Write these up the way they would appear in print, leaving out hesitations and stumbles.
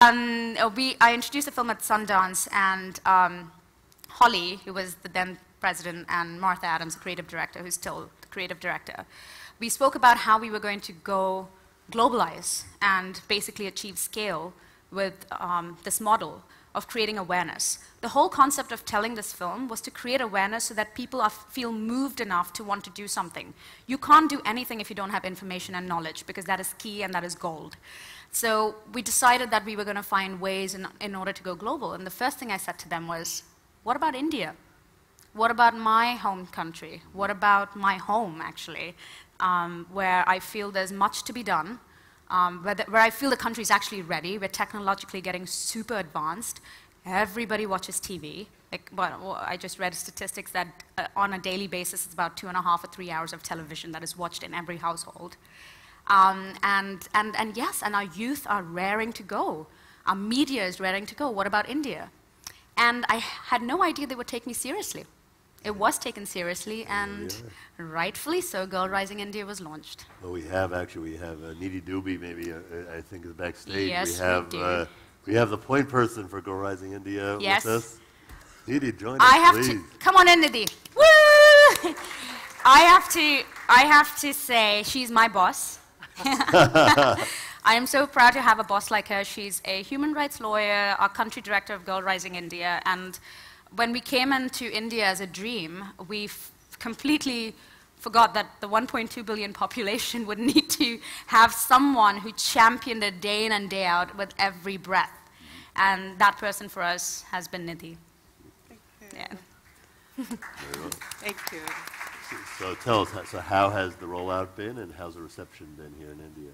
I introduced the film at Sundance, and Holly, who was the then president, and Martha Adams, the creative director, who's still the creative director, we spoke about how we were going to go globalize and basically achieve scale with this model of creating awareness. The whole concept of telling this film was to create awareness so that people feel moved enough to want to do something. You can't do anything if you don't have information and knowledge, because that is key and that is gold. So we decided that we were going to find ways in order to go global. And the first thing I said to them was, what about India? What about my home country? What about my home, actually, where I feel there's much to be done, where I feel the country is actually ready, we're technologically getting super advanced. Everybody watches TV. Like, well, I just read statistics that on a daily basis, it's about 2.5 or 3 hours of television that is watched in every household. And yes, and our youth are raring to go. Our media is raring to go. What about India? And I had no idea they would take me seriously. It was taken seriously, and rightfully so, Girl Rising India was launched. Well, we have Needy Dubey, maybe, I think, is backstage. Yes, we do. We have the point person for Girl Rising India with us. Needy, join us, please. Come on in, Needy. Woo! I have to say, she's my boss. I am so proud to have a boss like her. She's a human rights lawyer, our country director of Girl Rising India, and when we came into India as a dream, we completely forgot that the 1.2 billion population would need to have someone who championed it day in and day out with every breath. And that person for us has been Nidhi. Thank you. Yeah. Very well. Thank you. So tell us, so how has the rollout been, and how's the reception been here in India?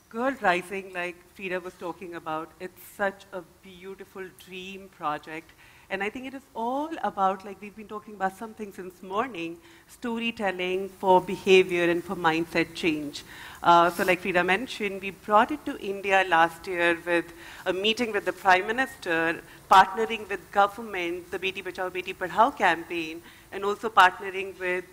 Girl Rising, like Freida was talking about, it's such a beautiful dream project. And I think it is all about, like we've been talking about something since morning, storytelling for behavior and for mindset change. So like Freida mentioned, we brought it to India last year with a meeting with the Prime Minister, partnering with government, the Beti Bachao Beti Padhao campaign, and also partnering with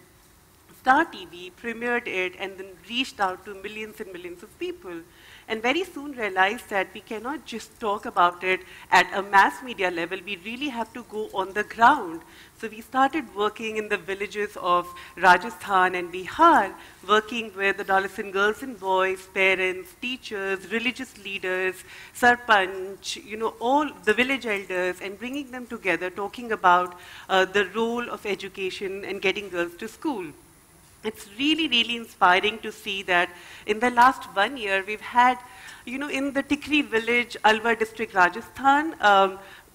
Star TV, premiered it, and then reached out to millions and millions of people. And very soon realized that we cannot just talk about it at a mass media level. We really have to go on the ground. So we started working in the villages of Rajasthan and Bihar, working with adolescent girls and boys, parents, teachers, religious leaders, sarpanch, all the village elders, and bringing them together, talking about the role of education and getting girls to school. It's really, really inspiring to see that in the last 1 year, we've had, in the Tikri village, Alwar district, Rajasthan,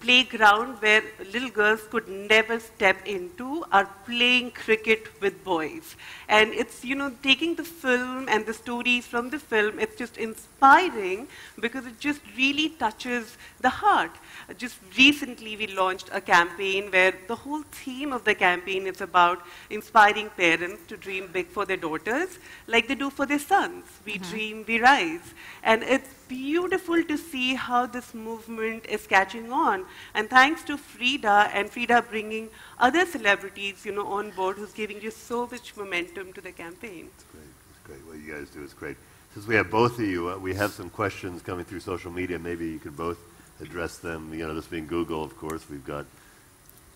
playground where little girls could never step into are playing cricket with boys. And it's, taking the film and the stories from the film, it's just inspiring because it just really touches the heart. Just recently, we launched a campaign where the whole theme of the campaign is about inspiring parents to dream big for their daughters, like they do for their sons. We dream, we rise. And it's beautiful to see how this movement is catching on. And thanks to Freida, and Freida bringing other celebrities, on board, who's giving just so much momentum to the campaign. It's great. It's great. What you guys do is great. Since we have both of you, we have some questions coming through social media. Maybe you could both address them. This being Google, of course, we've got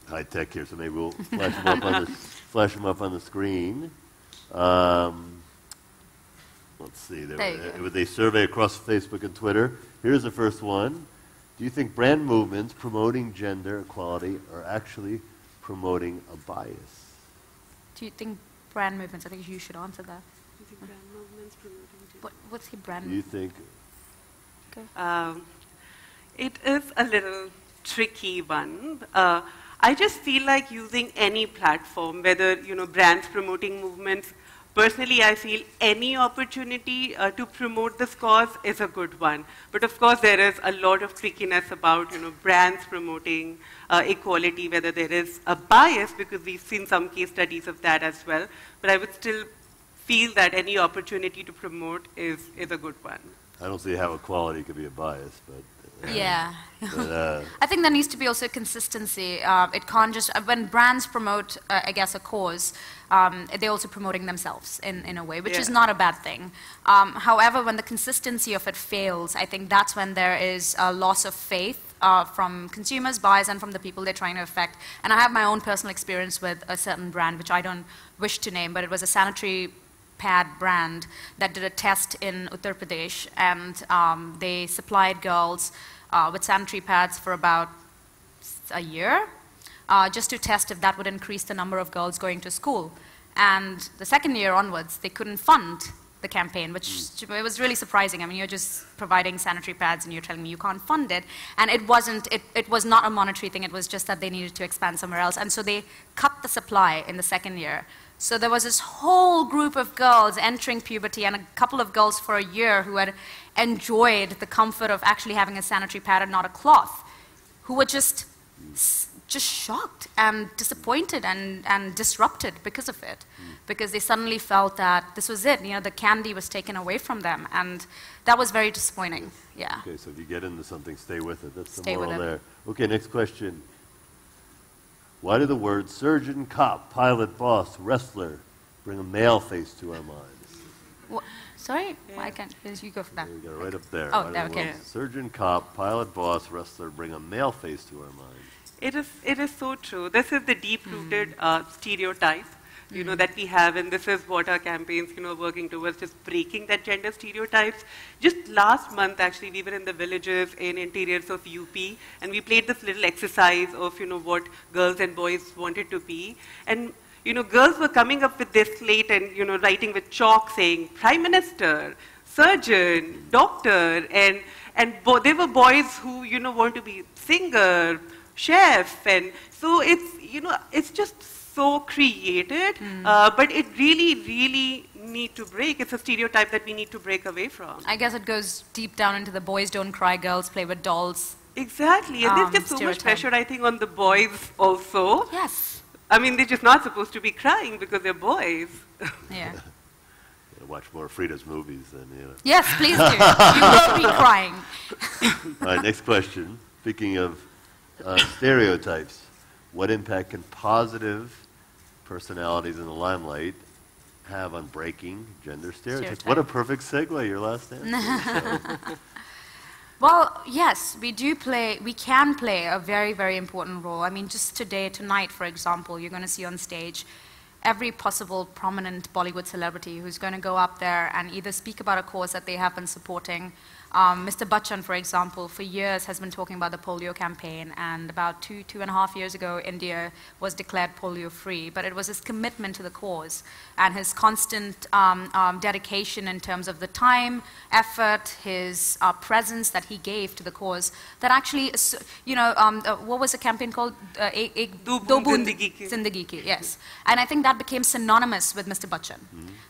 high tech here, so maybe we'll flash them up on the screen. Let's see. With a survey across Facebook and Twitter. Here's the first one. Do you think brand movements promoting gender equality are actually promoting a bias? Do you think brand movements, I think you should answer that. Do you think brand movements promoting gender? What's the brand movement? Do you think? Okay. It is a little tricky one. I just feel like using any platform, whether brands promoting movements. Personally, I feel any opportunity to promote this cause is a good one. But of course, there is a lot of trickiness about brands promoting equality, whether there is a bias, because we've seen some case studies of that as well. But I would still feel that any opportunity to promote is a good one. I don't see how equality could be a bias, but... Yeah. but, I think there needs to be also consistency. It can't just, when brands promote, I guess, a cause, they're also promoting themselves in a way, which is not a bad thing. However, when the consistency of it fails, I think that's when there is a loss of faith from consumers, buyers, and from the people they're trying to affect. And I have my own personal experience with a certain brand, which I don't wish to name, but it was a sanitary pad brand that did a test in Uttar Pradesh, and they supplied girls with sanitary pads for about a year, just to test if that would increase the number of girls going to school. And the second year onwards, they couldn't fund the campaign, which it was really surprising. I mean, you're just providing sanitary pads and you're telling me you can't fund it. And it was not a monetary thing, it was just that they needed to expand somewhere else. And so they cut the supply in the second year. So there was this whole group of girls entering puberty, and a couple of girls for a year who had enjoyed the comfort of actually having a sanitary pad and not a cloth, who were just shocked and disappointed and disrupted because of it, because they suddenly felt that this was it. You know, the candy was taken away from them, and that was very disappointing. Yeah. Okay, so if you get into something, stay with it. That's the Stay with moral it. there. Okay, next question. Why do the words surgeon, cop, pilot, boss, wrestler bring a male face to our minds? Sorry, I can't. You go for that. There you go, right up there. Oh, Why do there, the okay. words surgeon, cop, pilot, boss, wrestler bring a male face to our minds? It is so true. This is the deep-rooted stereotype, you know, that we have, and this is what our campaigns, you know, are working towards, just breaking that gender stereotypes. Just last month, actually, we were in the villages in interiors of UP, and we played this little exercise of, you know, what girls and boys wanted to be. And, you know, girls were coming up with their slate and, you know, writing with chalk saying, Prime Minister, surgeon, doctor, and there were boys who, you know, want to be singer, chef, and so it's, you know, it's just so created, but it really, really need to break. It's a stereotype that we need to break away from. I guess it goes deep down into the boys don't cry, girls play with dolls. Exactly, and there's just so much pressure, I think, on the boys also. Yes. I mean, they're just not supposed to be crying because they're boys. Yeah. Watch more Freida's movies than, you know. Yes, please do. You will be crying. All right, next question. Speaking of stereotypes, what impact can positive personalities in the limelight have on breaking gender stereotypes? What a perfect segue, your last answer. Well, yes, we can play a very, very important role. I mean, just tonight, for example, you're going to see on stage every possible prominent Bollywood celebrity who's going to go up there and either speak about a cause that they have been supporting. Mr. Bachchan, for example, for years has been talking about the polio campaign, and about 2.5 years ago, India was declared polio-free. But it was his commitment to the cause and his constant dedication in terms of the time, effort, his presence that he gave to the cause that actually, you know, what was the campaign called? Do Boond Zindagi Ki, yes. And I think that became synonymous with Mr. Bachchan.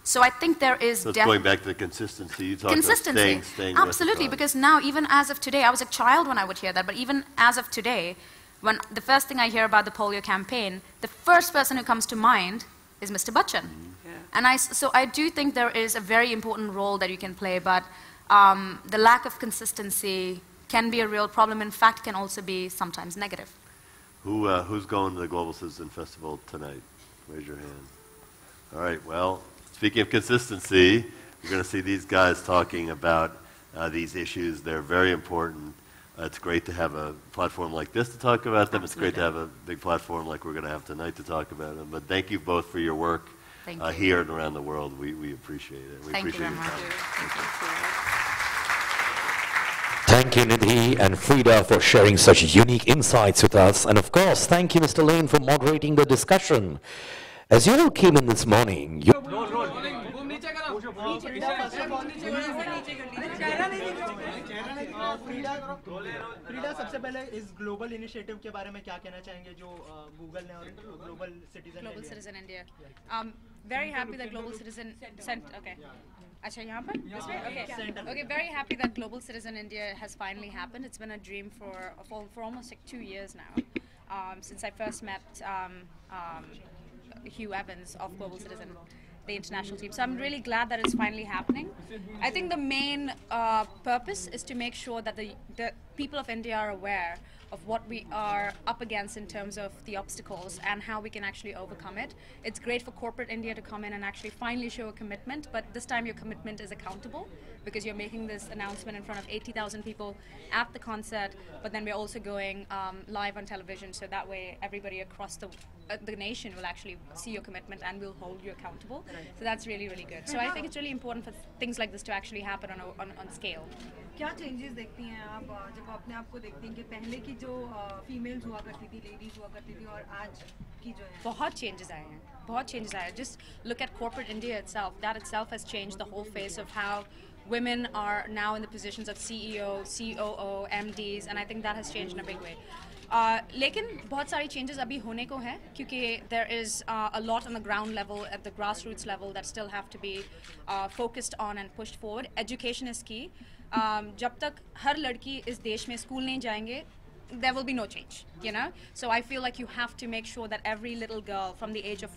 So I think there is So it's going back to the consistency. You talked consistency. about staying Absolutely, with the because now, even as of today, I was a child when I would hear that, but even as of today, when the first thing I hear about the polio campaign, the first person who comes to mind is Mr. Bachchan. And so I do think there is a very important role that you can play, but the lack of consistency can be a real problem. In fact, can also be sometimes negative. Who's going to the Global Citizen Festival tonight? Raise your hand. All right, well, speaking of consistency, you're going to see these guys talking about these issues. They're very important. It's great to have a platform like this to talk about them. It's great to have a big platform like we're going to have tonight to talk about them. But thank you both for your work here and around the world. We appreciate it. We Thank you appreciate very your much. time. Thank you, Nidhi and Freida, for sharing such unique insights with us. And of course, thank you, Mr. Lane, for moderating the discussion. As you all came in this morning, Frida सबसे पहले इस global initiative के बारे में क्या कहना चाहेंगे जो गूगल ने और global citizen India. Very happy that Global Citizen okay. Acha, yahan par? This way? Okay. Okay, very happy that Global Citizen India has finally happened. It's been a dream for almost like 2 years now, since I first met Hugh Evans of Global Citizen. the international team. So I'm really glad that it's finally happening. I think the main purpose is to make sure that the people of India are aware of what we are up against in terms of the obstacles and how we can actually overcome it. It's great for corporate India to come in and actually finally show a commitment, but this time your commitment is accountable because you're making this announcement in front of 80,000 people at the concert, but then we're also going live on television, so that way everybody across the nation will actually see your commitment and will hold you accountable. So that's really, really good. So I think it's really important for things like this to actually happen on scale. क्या changes देखती हैं आप जब अपने आप को देखती हैं कि पहले की जो फीमेल्स हुआ करती थी, लेडीज हुआ करती थी और आज की जो है? बहुत चेंजेस आए हैं, बहुत चेंजेस आए हैं. Just look at corporate India itself. That itself has changed the whole face of how women are now in the positions of CEO, COO, MDs, and I think that has changed in a big way. लेकिन बहुत सारी changes अभी होने को हैं क्योंकि there is a lot on the ground level, at the grassroots level, that still have to be focused on and pushed forward. Education is key. जब तक हर लड़की इस देश में स्कूल नहीं जाएंगे, there will be no change, you know? So I feel like you have to make sure that every little girl from the age of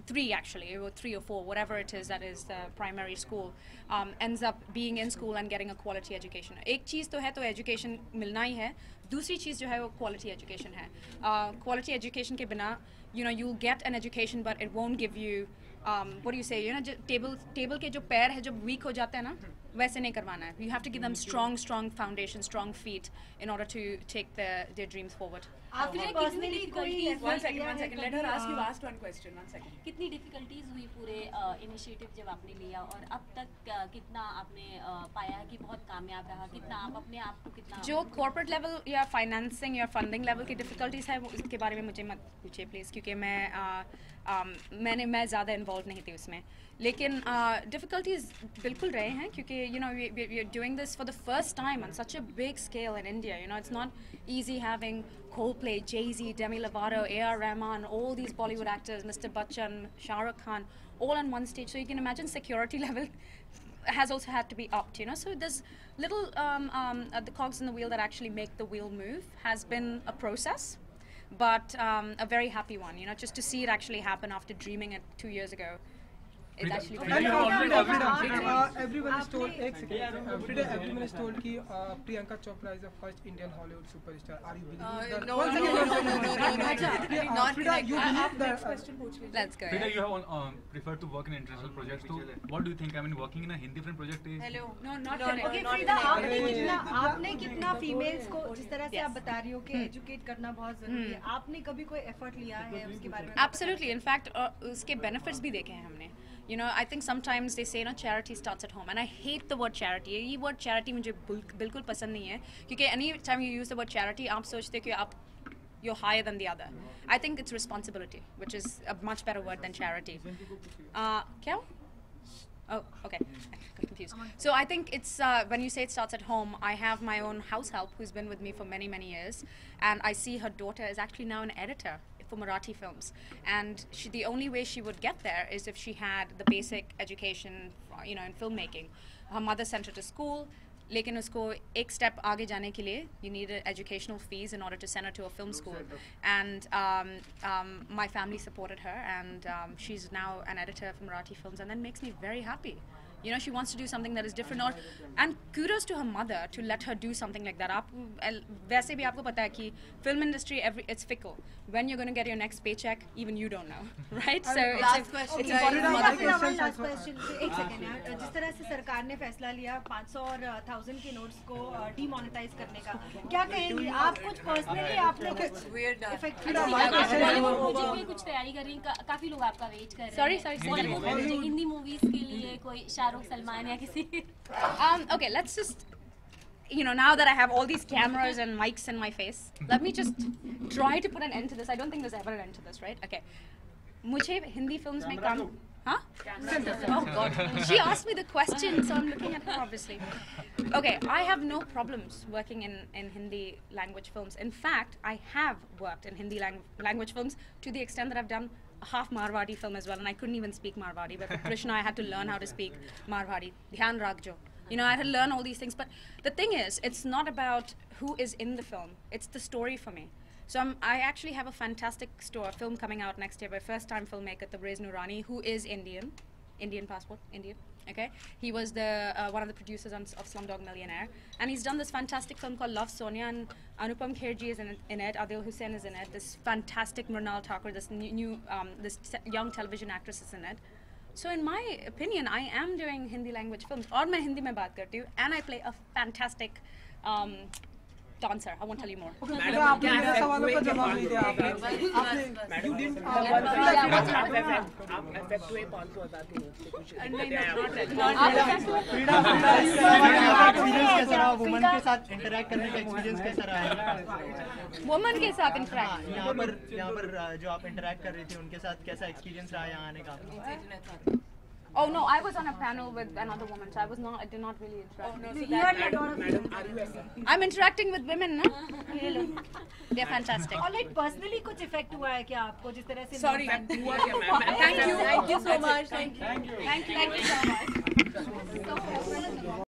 3 actually, or 3 or 4, whatever it is that is the primary school, ends up being in school and getting a quality education. एक चीज़ तो है तो education मिलना ही है, दूसरी चीज़ जो है वो quality education है. Quality education के बिना, you know, you'll get an education but it won't give you, what do you say, you know, table के जो पैर है जो weak हो जाते हैं ना, वैसे नहीं करवाना है. You have to give them strong foundation, strong feet in order to take their dreams forward. आपने पर्सनली कोई one second, let her ask you last one question. 1 second. कितनी डिफिकल्टीज हुई पूरे इनिशिएटिव जब आपने लिया और अब तक कितना आपने पाया कि बहुत कामयाब रहा, कितना आप अपने आप को कितना जो कॉर्पोरेट लेवल या फाइनेंसिंग या फंडिंग लेवल की डिफिकल्टीज है वो इसके बारे में मुझे मत पूछिए प्लीज़, क्योंकि मैं ज़्यादा इन्वॉल्व नहीं थी उसमें. लेकिन डिफिकल्टीज बिल्कुल रहे हैं क्योंकि you know we are doing this for the first time on such a big scale in India. You know it's not easy having Coldplay, Jay-Z, Demi Lovato, A.R. Rahman, all these Bollywood actors, Mr. Bachchan, Shah Rukh Khan, all on one stage. So you can imagine security level has also had to be upped, you know. So there's little the cogs in the wheel that actually make the wheel move has been a process, but a very happy one, you know, just to see it actually happen after dreaming it 2 years ago. It's actually very everyone is told एक second everyone is told कि Priyanka Chopra is the first Indian Hollywood superstar. Are you believing that? No. Not correct. Next question पूछ लीजिए. Let's go. Freida, you have preferred to work in international projects. So what do you think? I mean, working in a Hindi film project is. Hello. No, Okay, Freida, आपने कितना females को जिस तरह से आप बता रही हो कि एजुकेट करना बहुत जरूरी है, आपने कभी कोई एफर्ट लिया है उसके बारे में? Absolutely. In fact, उसके benefits भी देखे हैं हमने. You know, I think sometimes they say, you know, charity starts at home, and I hate the word charity. ये word charity मुझे बिल्कुल पसंद नहीं है क्योंकि any time you use the word charity, आप सोचते कि आप you're higher than the other. I think it's responsibility, which is a much better word than charity. क्या? Oh, okay. I got confused. So I think it's when you say it starts at home, I have my own house help who's been with me for many years, and I see her daughter is actually now an editor for Marathi films, and the only way she would get there is if she had the basic education, you know, in filmmaking. Her mother sent her to school, लेकिन उसको एक step आगे जाने के लिए you need educational fees in order to send her to a film school, and my family supported her, and she's now an editor for Marathi films, and that makes me very happy. You know, she wants to do something that is different, and kudos to her mother to let her do something like that. आप वैसे भी आपको पता है कि film industry it's fickle. When you're going to get your next paycheck, even you don't know, right? So Last question. it's important for mother to last question एक second यार, जिस तरह से सरकार ने फैसला लिया 500 और 1000 के नोट्स को डीमोनेटाइज करने का, क्या कहेंगे आप? कुछ पर्सनली आपने इफेक्ट की कुछ तैयारी कर रही हैं, काफी लोग आपका वेट कर रहे हैं. Sorry. हिंदी मूवीज के लिए कोई शाहरुख सलमान या किसी okay, let's just, you know, now that I have all these cameras and mics in my face, let me just try to put an end to this. I don't think there's ever an end to this, right? Okay. मुझे Hindi films में काम, huh? Oh God, she asked me the question, so I'm looking at her obviously. Okay, I have no problems working in Hindi language films. In fact, I have worked in Hindi language films to the extent that I've done a half Marwadi film as well, and I couldn't even speak Marwadi, but for Krishna I had to learn how to speak Marwadi. Dhyan Rakjo. You know, I had to learn all these things, but the thing is, it's not about who is in the film, it's the story for me. So I actually have a fantastic film coming out next year by first-time filmmaker Tabrez Noorani, who is Indian passport, Indian. Okay, he was the one of the producers of Slumdog Millionaire, and he's done this fantastic film called Love Sonia, and Anupam Kher ji is in it, Adil Hussain is in it, this fantastic Mrinal Thakur, this this young television actress is in it. So in my opinion, I am doing Hindi language films, और मैं हिंदी में बात करती हूँ, and I play a fantastic dancer. I won't tell you more. Madam आपने मेरे सवालों का जवाब नहीं दिया आपने you didn't आप affect हुए 500,000 के नोट से कुछ एक्सपीरियंस कैसा रहा वुमन के साथ इंटरैक्ट करने का एक्सपीरियंस कैसा रहा वुमन के साथ इंटरैक्ट यहाँ पर जो आप इंटरैक्ट कर रही थी उनके साथ कैसा एक्सपीरियंस रहा यहाँ आने का Oh no, I was on a panel with another woman, so I did not really interact. Oh no, so madam, are you I'm interacting with women, na? They're fantastic. All right, personally कुछ effect हुआ है क्या आपको जिस तरह से? Sorry, हुआ क्या ma'am? Thank you so much. Thank you so much.